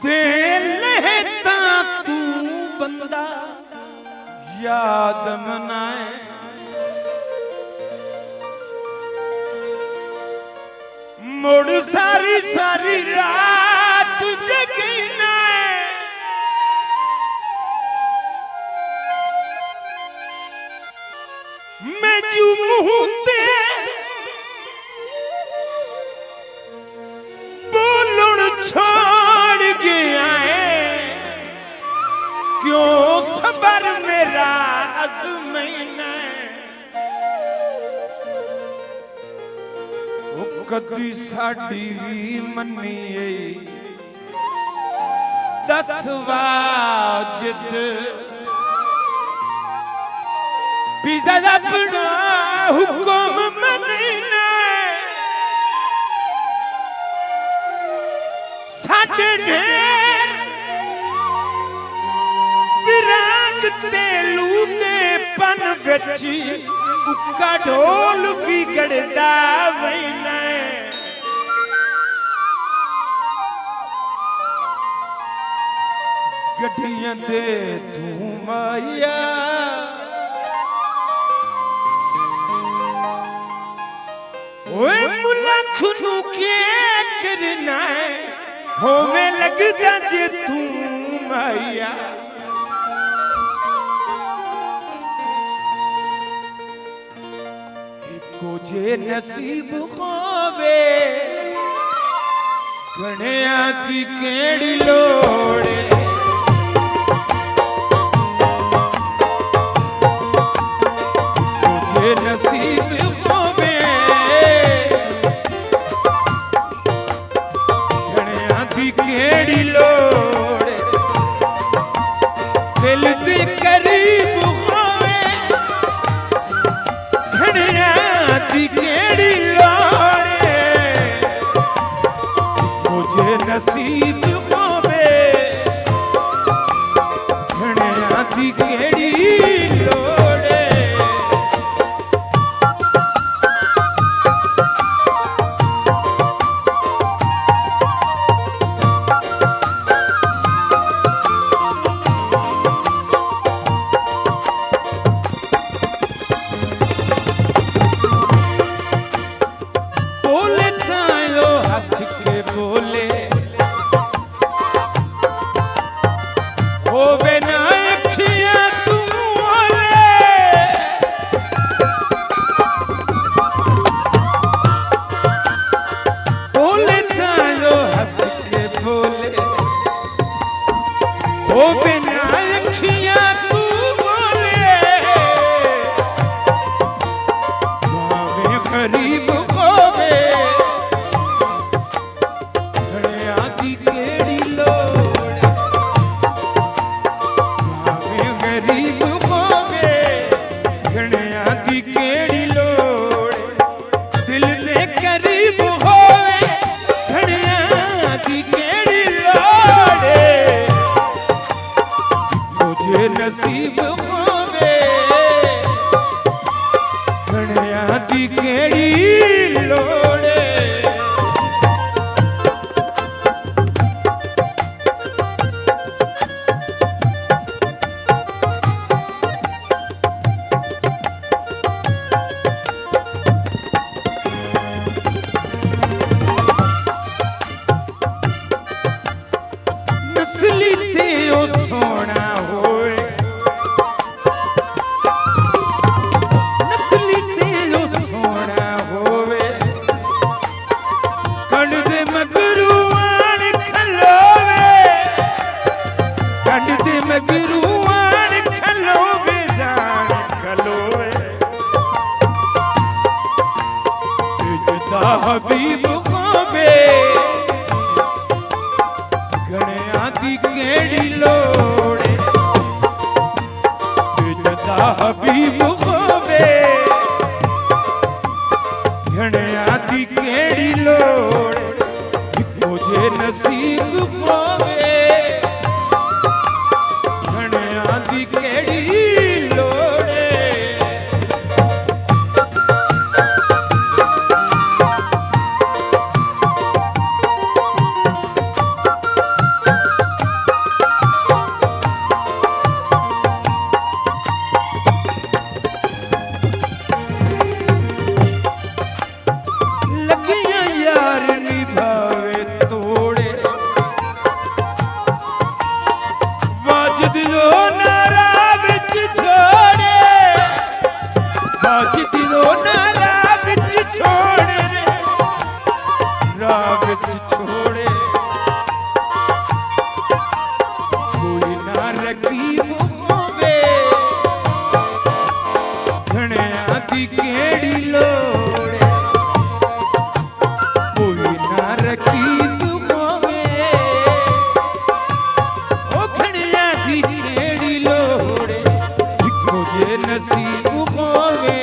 दे लेता तू बंदा याद मनाए, मुड़ सारी सारी रात जगीना मैं जू मुहते बोलुण छोड़ गया है, क्यों सबर मेरा अज़मैना कदी साडी भी मन्नी दस वाजिद पिज़्ज़ा अपना हुक्म मनीना साडे ढेर विराग तेलू ने पन विच उक्का ढोल बिगड़दा वैना गड्डियां दे तू माया ओए मुल्ख नू के करना है होवे लगदा जे तू माया को जे नसीब होवे गणिया की केड़ी लोड़े तुझे नसीब होवे गणिया की केड़ी लोड़े दिल दे करीब होवे गणिया की केड़ी लोड़े मुझे नसीब होवे गणिया की केड़ी लोड़े नसीब होवे गणिया की केड़ी लोड़े नस्ली ते ओ सोना हबीब होवे गणिया की केड़ी लोड़े तुझदा हबीब होवे गणिया की केड़ी लोड़े मुझे नसीब होवे गणिया की केड़ी लोड़े जे नसीब होवे